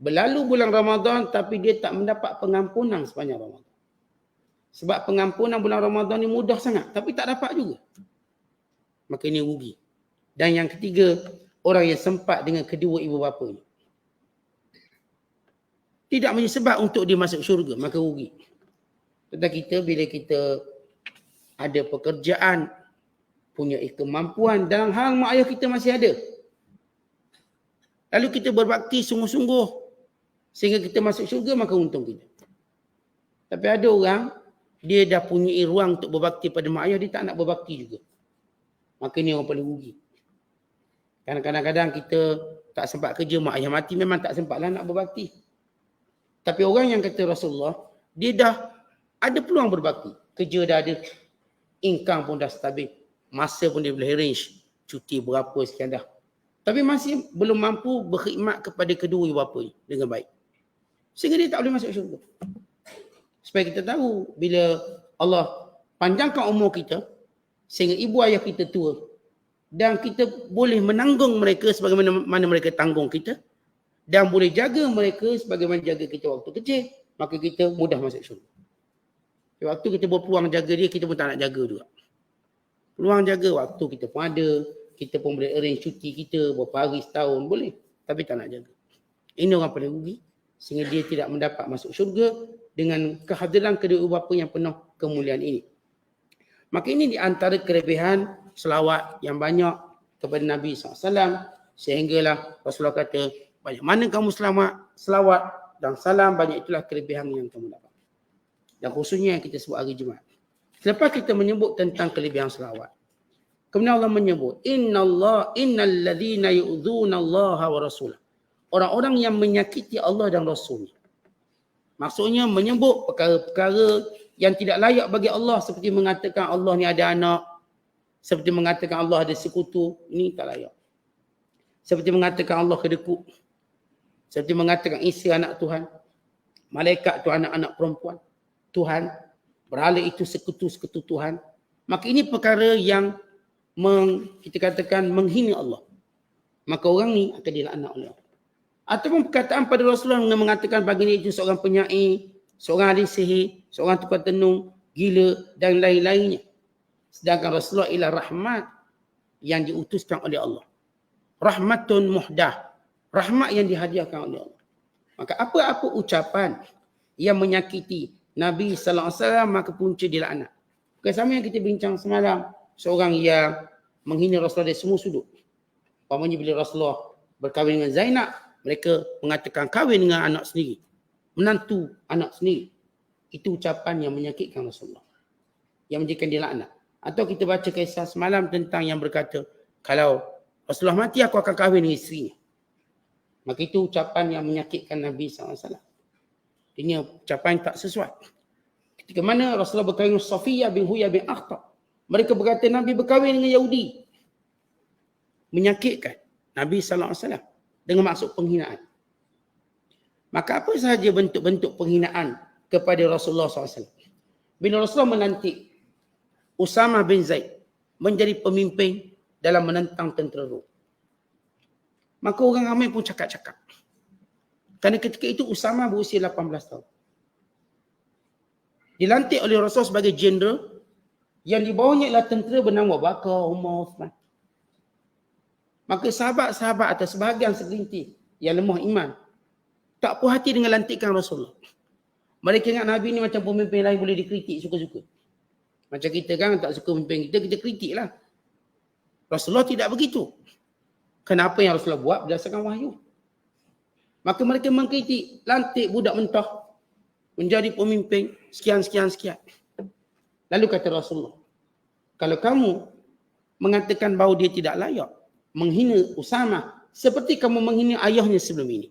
C: berlalu bulan Ramadan tapi dia tak mendapat pengampunan sepanjang Ramadan. Sebab pengampunan bulan Ramadan ni mudah sangat tapi tak dapat juga. Maka ini rugi. Dan yang ketiga, orang yang sempat dengan kedua ibu bapanya. Tidak menjadi sebab untuk dia masuk syurga, maka rugi. Tetapi kita bila kita ada pekerjaan, punya kemampuan dalam hal mak ayah kita masih ada. Lalu kita berbakti sungguh-sungguh sehingga kita masuk syurga, maka untung kita. Tapi ada orang, dia dah punya ruang untuk berbakti pada mak ayah, dia tak nak berbakti juga. Maka ni orang paling rugi. Kadang-kadang kita tak sempat kerja, mak ayah mati, memang tak sempatlah nak berbakti. Tapi orang yang kata Rasulullah, dia dah ada peluang berbakti. Kerja dah ada, income pun dah stabil, masa pun dia boleh arrange, cuti berapa sekian dah. Tapi masih belum mampu berkhidmat kepada kedua ibu bapa dengan baik. Sehingga dia tak boleh masuk syurga. Supaya kita tahu, bila Allah panjangkan umur kita, sehingga ibu ayah kita tua, dan kita boleh menanggung mereka sebagaimana mereka tanggung kita, dan boleh jaga mereka sebagaimana jaga kita waktu kecil, maka kita mudah masuk syurga. Waktu kita berpeluang jaga dia, kita pun tak nak jaga juga. Peluang jaga waktu kita pun ada, kita pun boleh arrange cuti kita berapa hari setahun, boleh. Tapi tak nak jaga. Ini orang paling rugi, sehingga dia tidak mendapat masuk syurga dengan kehadiran kedua ibu bapa yang penuh kemuliaan ini. Maka ini di antara kelebihan selawat yang banyak kepada Nabi SAW, sehinggalah Rasulullah kata, banyak mana kamu selawat dan salam, banyak itulah kelebihan yang kamu dapat. Dan khususnya yang kita sebut hari Jumaat. Selepas kita menyebut tentang kelebihan selawat, kemudian Allah menyebut, innal ladzina yu'dzuna Allah wa rasulah. Orang-orang yang menyakiti Allah dan Rasul. Maksudnya menyebut perkara-perkara yang tidak layak bagi Allah, seperti mengatakan Allah ni ada anak, seperti mengatakan Allah ada sekutu, ini tak layak. Seperti mengatakan Allah kedekut, seperti mengatakan Isa anak Tuhan, malaikat tu anak-anak perempuan Tuhan, berhala itu sekutu-sekutu Tuhan. Maka ini perkara yang kita katakan menghina Allah. Maka orang ni akan dilaknat oleh Allah. Ataupun perkataan pada Rasulullah yang mengatakan baginda itu seorang penyair, seorang ahli sihir, seorang tukang tenung, gila dan lain-lainnya. Sedangkan Rasulullah ialah rahmat yang diutuskan oleh Allah. Rahmatun muhdah. Rahmat yang dihadiahkan oleh Allah. Maka apa-apa ucapan yang menyakiti Nabi SAW, maka punca dilaknat. Sama yang kita bincang semalam, seorang yang menghina Rasulullah dari semua sudut. Umpamanya bila Rasulullah berkahwin dengan Zainab, mereka mengatakan kahwin dengan anak sendiri, menantu anak sendiri. Itu ucapan yang menyakitkan Rasulullah, yang menjadikan dia laknat. Atau kita baca kisah semalam tentang yang berkata, kalau Rasulullah mati, aku akan kahwin dengan isterinya. Maka itu ucapan yang menyakitkan Nabi SAW. Ini ucapan yang tak sesuai. Ketika mana Rasulullah berkahwin dengan Safiyah bin Huyai bin Akhtab, mereka berkata Nabi berkahwin dengan Yahudi. Menyakitkan Nabi SAW dengan maksud penghinaan. Maka apa sahaja bentuk-bentuk penghinaan kepada Rasulullah SAW. Bila Rasulullah melantik Usamah bin Zaid menjadi pemimpin dalam menentang tentera Rom, maka orang ramai pun cakap-cakap. Kerana ketika itu Usamah berusia 18 tahun. Dilantik oleh Rasulullah sebagai jeneral, yang di bawahnya ialah tentera bernama Abu Bakar, Umar, Uthman. Maka sahabat-sahabat atau sebahagian segelintir yang lemah iman tak puas hati dengan lantikan Rasulullah. Mereka ingat Nabi ni macam pemimpin lain boleh dikritik suka-suka. Macam kita kan tak suka pemimpin kita kritik lah. Rasulullah tidak begitu. Kenapa yang Rasulullah buat berdasarkan wahyu. Maka mereka mengkritik, lantik budak mentah menjadi pemimpin sekian. Lalu kata Rasulullah, kalau kamu mengatakan bahawa dia tidak layak, menghina Usamah seperti kamu menghina ayahnya sebelum ini.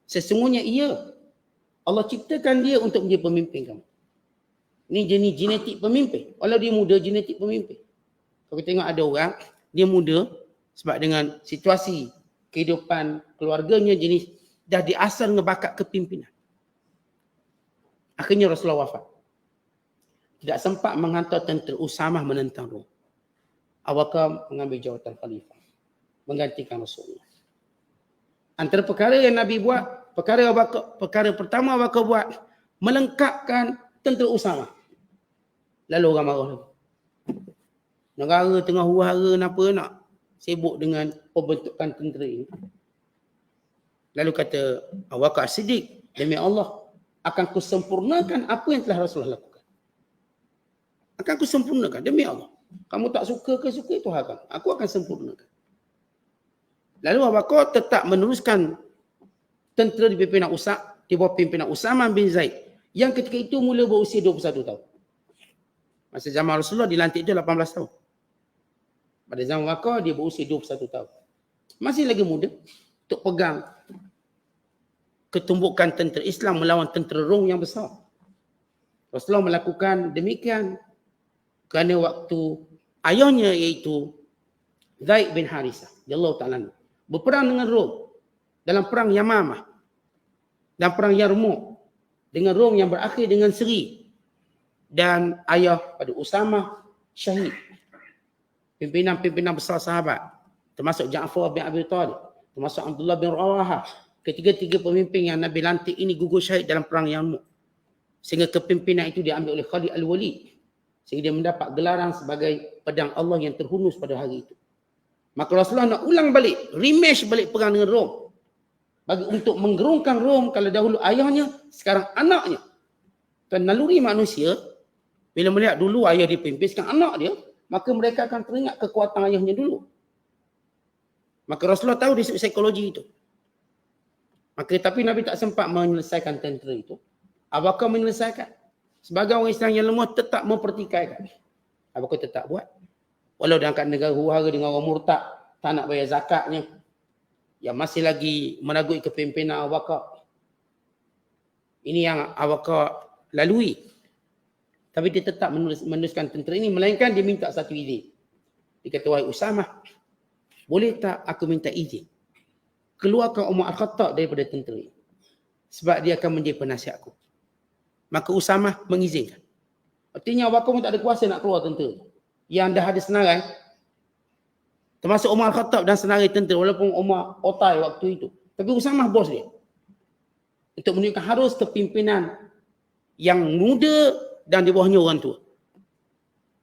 C: Sesungguhnya Allah ciptakan dia untuk menjadi pemimpin kamu. Ini jenis genetik pemimpin. Walau dia muda, genetik pemimpin. Kalau kita tengok ada orang, dia muda sebab dengan situasi kehidupan keluarganya jenis dah diasal dengan bakat kepimpinan. Akhirnya Rasulullah wafat. Tidak sempat menghantar tentera Usamah menentang Rom. Abu Bakar mengambil jawatan khalifah, menggantikan Rasulullah. Antara perkara yang Nabi buat, perkara pertama Abu Bakar buat, melengkapkan tentera Usamah. Lalu orang marah lagi. Negara tengah huru-hara nak sibuk dengan pembentukan tentera ini. Lalu kata Abu Bakar As-Siddiq, demi Allah akan kusempurnakan apa yang telah Rasulullah lakukan. Maka Akan aku sempurnakan demi Allah. Kamu tak suka ke suka itu hak kamu. Aku akan sempurnakan. Lalu Abu Bakar tetap meneruskan tentera di bawah pimpinan Usamah bin Zaid yang ketika itu mula berusia 21 tahun. Masa zaman Rasulullah dilantik itu 18 tahun. Pada zaman Abu Bakar dia berusia 21 tahun. Masih lagi muda untuk pegang ketumbukan tentera Islam melawan tentera Rom yang besar. Rasulullah melakukan demikian kerana waktu ayahnya iaitu Zaid bin Harithah radhiyallahu ta'ala berperang dengan Rom dalam perang Yamamah dan perang Yarmouk dengan Rom yang berakhir dengan seri, dan ayah pada Usamah syahid. Pimpinan-pimpinan besar sahabat termasuk Ja'far bin Abi Talib, termasuk Abdullah bin Rawahah, ketiga-tiga pemimpin yang Nabi lantik ini gugur syahid dalam perang Yarmouk, sehingga kepimpinan itu diambil oleh Khalid Al-Walid sehingga dia mendapat gelaran sebagai pedang Allah yang terhunus pada hari itu. Maka Rasulullah nak ulang balik, rematch balik perang dengan Rom. Bagi untuk menggerungkan Rom, kalau dahulu ayahnya, sekarang anaknya. Dan naluri manusia, bila melihat dulu ayah dipimpin, sekarang anak dia, maka mereka akan teringat kekuatan ayahnya dulu. Maka Rasulullah tahu di psikologi itu. Maka tapi Nabi tak sempat menyelesaikan tentera itu. Abu Bakar menyelesaikan. Sebagai orang Islam yang lemah tetap mempertikaikan. Abu Bakar tetap buat. Walau diangkat negara huru-hara dengan orang murtad, tak nak bayar zakatnya, yang masih lagi meragui kepimpinan Abu Bakar. Ini yang Abu Bakar lalui. Tapi dia tetap meneruskan tentera ini, melainkan dia minta satu izin. Dia kata, wahai Usamah, boleh tak aku minta izin keluarkan Umar Al-Khattab daripada tentera ini, sebab dia akan menjadi penasihatku. Maka Usamah mengizinkan. Artinya Abu Bakar pun tak ada kuasa nak keluar tentera. Yang dah ada senarai, termasuk Umar Al-Khattab dan senarai tentera, walaupun Umar otai waktu itu. Tapi Usamah bos dia. Untuk menunjukkan harus kepimpinan yang muda dan di bawahnya orang tua.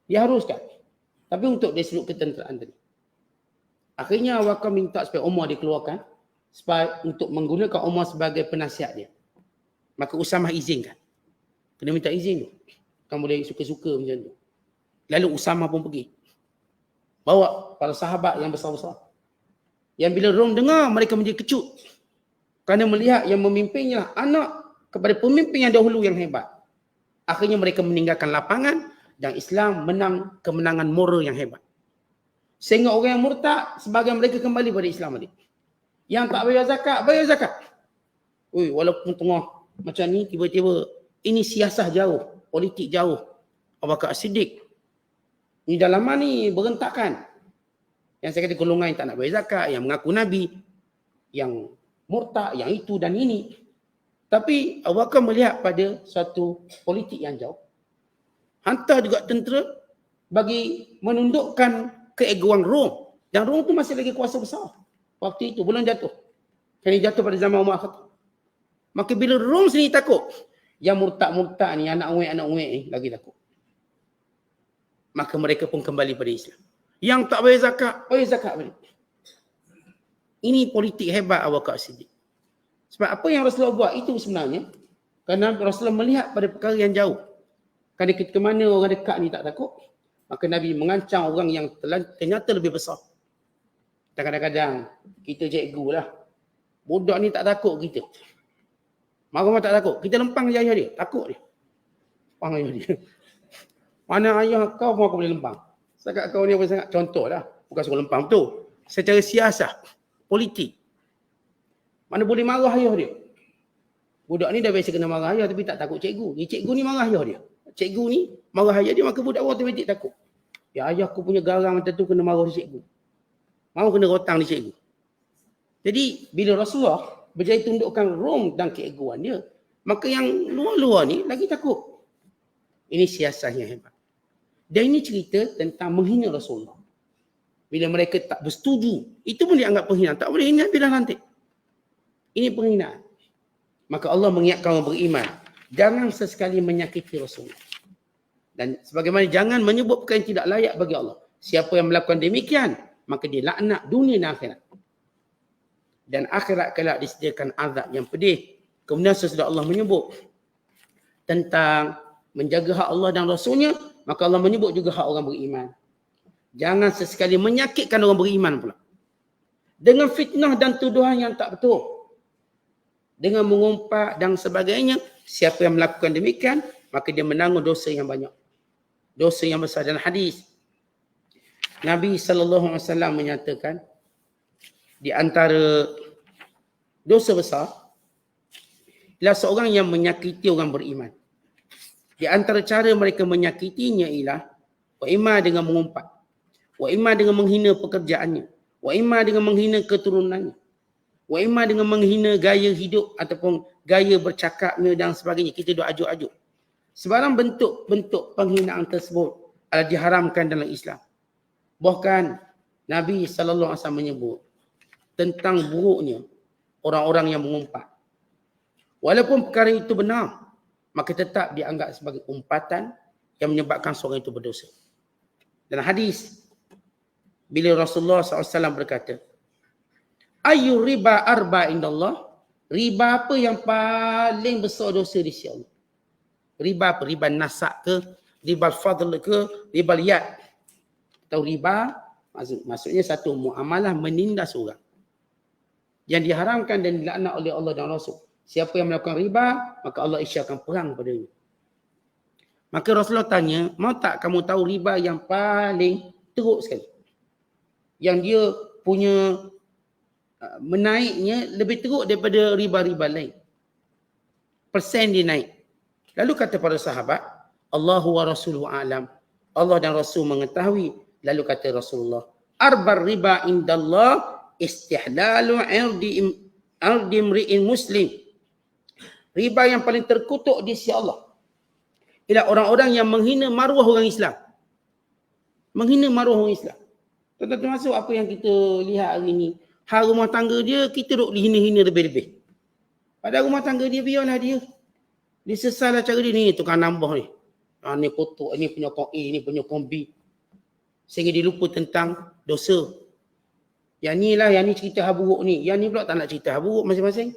C: Dia haruskan. Tapi untuk dia seluk ketenteraan tadi. Akhirnya Abu Bakar minta supaya Umar dikeluarkan, supaya untuk menggunakan Umar sebagai penasihat dia. Maka Usamah izinkan. Kena minta izin tu. Kan boleh suka-suka macam tu. Lalu Usamah pun pergi. Bawa para sahabat yang besar-besar. Yang bila Rom dengar, mereka menjadi kecut. Kerana melihat yang memimpinnya anak kepada pemimpin yang dahulu yang hebat. Akhirnya mereka meninggalkan lapangan dan Islam menang kemenangan moral yang hebat. Sehingga orang yang murtad, sebagian mereka kembali pada Islam balik. Yang tak bayar zakat. Ui, walaupun tengah macam ni, tiba-tiba ini siasah jauh, politik jauh. Abu Bakar As-Siddiq. Ni dalaman ni berentakan. Yang saya kata golongan yang tak nak bayar zakat, yang mengaku Nabi, yang murtad, yang itu dan ini. Tapi Abu Bakar melihat pada suatu politik yang jauh. Hantar juga tentera bagi menundukkan keegoan Rom. Dan Rom tu masih lagi kuasa besar. Waktu itu belum jatuh. Kerana jatuh pada zaman Umar Khattab. Maka bila Rom sendiri takut, yang murtad-murtad ni, anak uik ni lagi takut. Maka mereka pun kembali pada Islam. Yang tak bayar zakat balik. Ini politik hebat Abu Bakar Siddiq. Sebab apa yang Rasulullah buat itu sebenarnya, kerana Rasulullah melihat pada perkara yang jauh. Kerana ketika mana orang dekat ni tak takut, maka Nabi mengancam orang yang ternyata lebih besar. Dan kadang-kadang kita cikgu lah. Budak ni tak takut kita. Marah tak takut. Kita lempang je ayah dia. Takut dia. Lempang ayah dia. Mana ayah kau pun aku boleh lempang. Setakat kau ni apa sangat. Contoh lah. Bukan suruh lempang betul. Secara siasah. Politik. Mana boleh marah ayah dia. Budak ni dah biasa kena marah ayah tapi tak takut cikgu. Cikgu ni marah ayah dia. Cikgu ni marah ayah dia, maka budak automatik takut. Ya ayah aku punya garang macam tu kena marah di cikgu. Mau kena rotang di cikgu. Jadi bila Rasulullah berjaya tundukkan Rom dan keegoan dia, maka yang luar-luar ni lagi takut. Ini siasat yang hebat. Dan ini cerita tentang menghina Rasulullah. Bila mereka tak bersetuju, itu pun dianggap penghinaan. Tak boleh hina bila nanti. Ini penghinaan. Maka Allah mengingatkan orang beriman, jangan sesekali menyakiti Rasulullah. Dan sebagaimana jangan menyebut perkara yang tidak layak bagi Allah. Siapa yang melakukan demikian, maka dia laknat dunia dan akhirat. Dan akhirat kelak disediakan azab yang pedih. Kemudian sesudah Allah menyebut tentang menjaga hak Allah dan Rasulnya, maka Allah menyebut juga hak orang beriman. Jangan sesekali menyakitkan orang beriman pula. Dengan fitnah dan tuduhan yang tak betul. Dengan mengumpat dan sebagainya. Siapa yang melakukan demikian, maka dia menanggung dosa yang banyak. Dosa yang besar. Dan hadis Nabi SAW menyatakan, di antara dosa besar ialah seorang yang menyakiti orang beriman. Di antara cara mereka menyakitinya ialah wa imma dengan mengumpat, wa imma dengan menghina pekerjaannya, wa imma dengan menghina keturunannya, wa imma dengan menghina gaya hidup ataupun gaya bercakapnya dan sebagainya. Kita duk ajuk-ajuk. Sebarang bentuk-bentuk penghinaan tersebut adalah diharamkan dalam Islam. Bahkan Nabi SAW menyebut tentang buruknya orang-orang yang mengumpat. Walaupun perkara itu benar, maka tetap dianggap sebagai umpatan yang menyebabkan seorang itu berdosa. Dalam hadis, bila Rasulullah SAW berkata, Ayu riba arba indallah, riba apa yang paling besar dosa di sisi Allah? Riba apa? Riba nasak ke? Riba fadl ke? Riba liyat? Atau riba, maksudnya satu muamalah menindas orang. Yang diharamkan dan dilaknat oleh Allah dan Rasul. Siapa yang melakukan riba, maka Allah isyaratkan perang padanya. Maka Rasulullah tanya, mau tak kamu tahu riba yang paling teruk sekali? Yang dia punya menaiknya lebih teruk daripada riba-riba lain. Persen dia naik. Lalu kata para sahabat, Allahu wa rasuluhu a'lam. Allah dan Rasul mengetahui. Lalu kata Rasulullah, arbar riba indallah istihlalu ardi mri'in muslim. Riba yang paling terkutuk di sisi Allah ialah orang-orang yang menghina maruah orang Islam. Menghina maruah orang Islam. Termasuk apa yang kita lihat hari ini. Hal rumah tangga dia, kita duk dihina-hina lebih-lebih. Padahal rumah tangga dia, biarlah dia. Dia sesal lah cara dia ni, tukang nambah ni. Ni kotak, ni penyokong A, ni penyokong B. Sehingga dia lupa tentang dosa. Yang ni lah, yang ni cerita hal buruk ni. Yang ni pula tak nak cerita hal buruk masing-masing.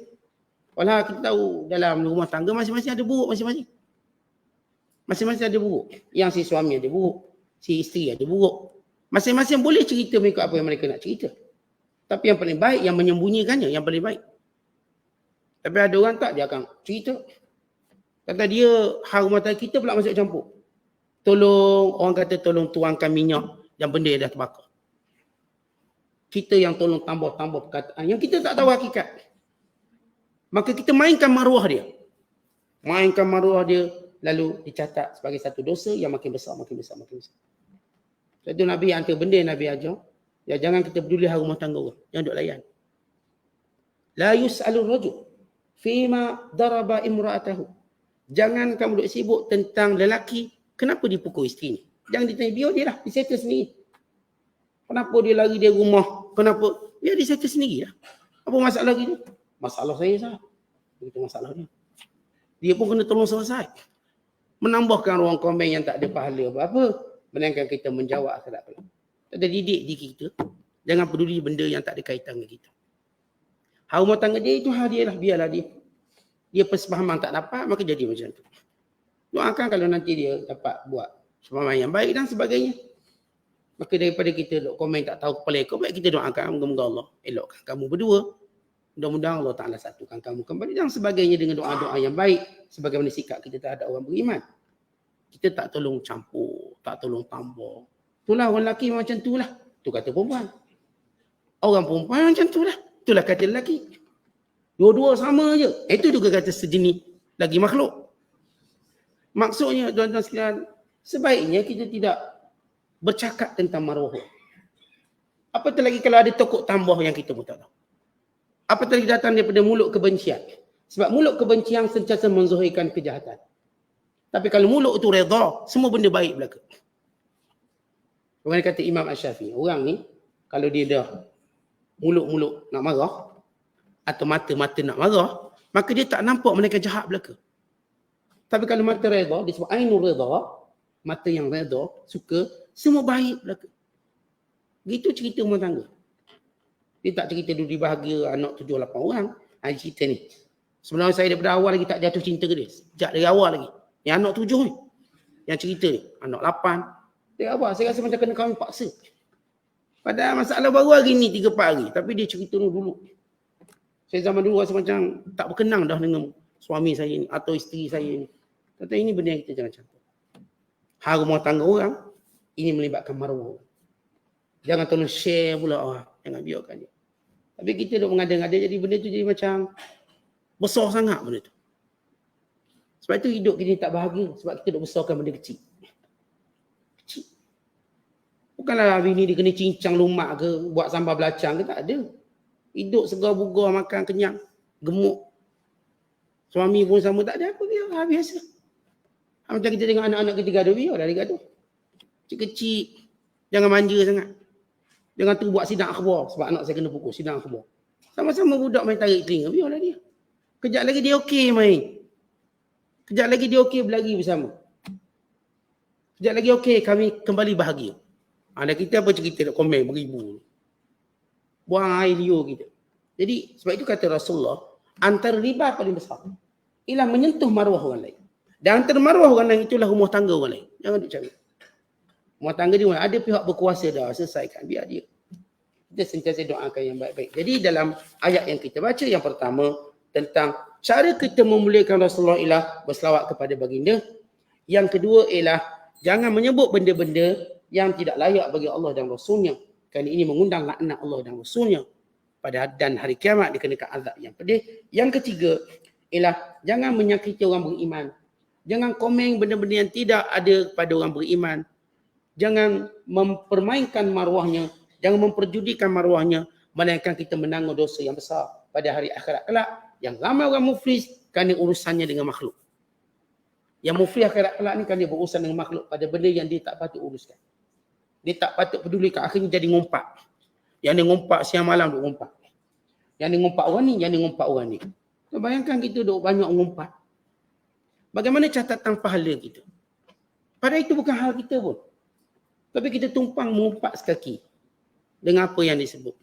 C: Walau kita tahu dalam rumah tangga masing-masing ada buruk masing-masing. Masing-masing ada buruk. Yang si suami ada buruk. Si isteri ada buruk. Masing-masing boleh cerita mengikut apa yang mereka nak cerita. Tapi yang paling baik, yang menyembunyikannya, yang paling baik. Tapi ada orang tak, dia akan cerita. Kata dia, hal rumah tangga kita pula masuk campur. Tolong, orang kata tolong tuangkan minyak dan benda yang dah terbakar. Kita yang tolong tambah-tambah perkataan yang kita tak tahu hakikat. Maka kita mainkan maruah dia. Mainkan maruah dia, lalu dicatat sebagai satu dosa yang makin besar, makin besar, makin besar. Jadi Nabi, antara benda yang Nabi ajar, ya jangan kita peduli hal rumah tangga orang. Jangan duk layan. La yus'alur rajul fima daraba imra'atahu. Jangan kamu duk sibuk tentang lelaki, kenapa dia pukul isteri ni. Jangan ditanya, biar dia lah, dia settle sendiri. Kenapa dia lari dari rumah? Kenapa? Biar dia settle sendiri lah. Apa masalah lagi ni? Masalah saya sah. Begitu masalah dia. Dia pun kena tolong selesai. Menambahkan ruang komen yang tak ada pahala apa-apa. Melainkan kita menjawab akhirat pula. Tak ada didik diri kita. Jangan peduli benda yang tak ada kaitan dengan kita. Hal rumah tangga dia itu hal dia lah. Biarlah dia. Dia persefahaman tak dapat, maka jadi macam tu. Doakan kalau nanti dia dapat buat sefahaman yang baik dan sebagainya. Maka daripada kita komen tak tahu kepala ekor, baik kita doakan moga-moga Allah elokkan kamu berdua. Mudah-mudahan Allah Ta'ala satukan kamu kembali dan sebagainya dengan doa-doa yang baik. Sebagaimana sikap kita terhadap orang beriman. Kita tak tolong campur, tak tolong tambah. Itulah orang lelaki macam itulah. Itu kata perempuan. Orang perempuan macam itulah. Itulah kata lelaki. Dua-dua sama je. Itu juga kata sejenis lagi makhluk. Maksudnya tuan-tuan sekalian, sebaiknya kita tidak bercakap tentang maruah. Apatah lagi kalau ada tokok tambah yang kita pun tak tahu. Apatah lagi datang daripada mulut kebencian. Sebab mulut kebencian sentiasa menzuhirkan kejahatan. Tapi kalau mulut itu redha, semua benda baik berlaku. Orang kata Imam Asy-Syafi'i, orang ni kalau dia dah mulut-mulut nak marah atau mata-mata nak marah, maka dia tak nampak melainkan jahat berlaku. Tapi kalau mata redha, disebut ainul redha, mata yang redha, suka, semua baik berlaku. Begitu cerita rumah tangga. Dia tak cerita dulu dia bahagia anak 7-8 orang. Dia cerita ni. Sebenarnya saya daripada awal lagi tak jatuh cinta ke dia. Sejak dari awal lagi. Yang anak 7 ni. Yang cerita ni, anak 8. Dia apa? Saya rasa macam kena kahwin paksa. Padahal masalah baru hari ni 3-4 hari. Tapi dia cerita ni dulu. Saya zaman dulu rasa macam tak berkenang dah dengan suami saya ni atau isteri saya ni. Kata ini benda yang kita jangan campur. Hal rumah tangga orang, ini melibatkan maruah. Jangan tolong share pula. Jangan biarkan dia. Tapi kita duk mengada-ngada jadi benda tu jadi macam besar sangat benda tu. Sebab itu hidup kita tak bahagia. Sebab kita duk besarkan benda kecil. Kecil. Bukanlah hari ni dia kena cincang lumak ke, buat sambal belacang ke, tak ada. Hidup segar bugar, makan kenyang, gemuk. Suami pun sama, tak ada apa dia, biasa. Macam kita tengok anak-anak kita gaduh, biarlah dia gaduh. Kecil-kecil, jangan manja sangat. Jangan tu buat sidang akhbar, sebab anak saya kena pukul, sidang akhbar. Sama-sama budak main tarik telinga, biarlah dia. Kejap lagi dia okey main. Kejap lagi dia okey berlari bersama. Kejap lagi okey, kami kembali bahagia. Dan kita apa cerita nak komen beribu. Buang air liur kita. Jadi sebab itu kata Rasulullah, antara riba paling besar ialah menyentuh maruah orang lain. Dan antara maruah orang lain itulah rumah tangga orang lain. Jangan duk cari. Rumah tangga dia ada pihak berkuasa dah, selesaikan, biar dia. Kita sentiasa doakan yang baik-baik. Jadi dalam ayat yang kita baca yang pertama tentang cara kita memuliakan Rasulullah ialah berselawat kepada baginda. Yang kedua ialah jangan menyebut benda-benda yang tidak layak bagi Allah dan Rasulnya. Kerana ini mengundang laknat Allah dan Rasulnya. Pada dan hari kiamat dikenakan azab yang pedih. Yang ketiga ialah jangan menyakiti orang beriman. Jangan komen benda-benda yang tidak ada pada orang beriman. Jangan mempermainkan maruahnya. Jangan memperjudikan maruahnya. Melainkan kita menanggung dosa yang besar pada hari akhirat kelak. Yang ramai orang muflis kerana urusannya dengan makhluk. Yang muflis akhirat kelak ni kan dia berurusan dengan makhluk pada benda yang dia tak patut uruskan. Dia tak patut peduli, kat akhirnya jadi ngumpat. Yang dia ngumpat siang malam duk ngumpat. Yang dia ngumpat orang ni, yang dia ngumpat orang ni. So, bayangkan kita duk banyak ngumpat. Bagaimana catatan pahala kita? Padahal itu bukan hal kita pun. Tapi kita tumpang mengumpat sekaki. Dengan apa yang disebut.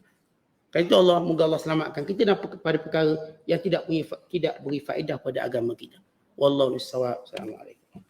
C: Kerana itu Allah, moga Allah selamatkan kita pada perkara yang tidak beri faedah pada agama kita. Wallahu a'lam. Assalamualaikum.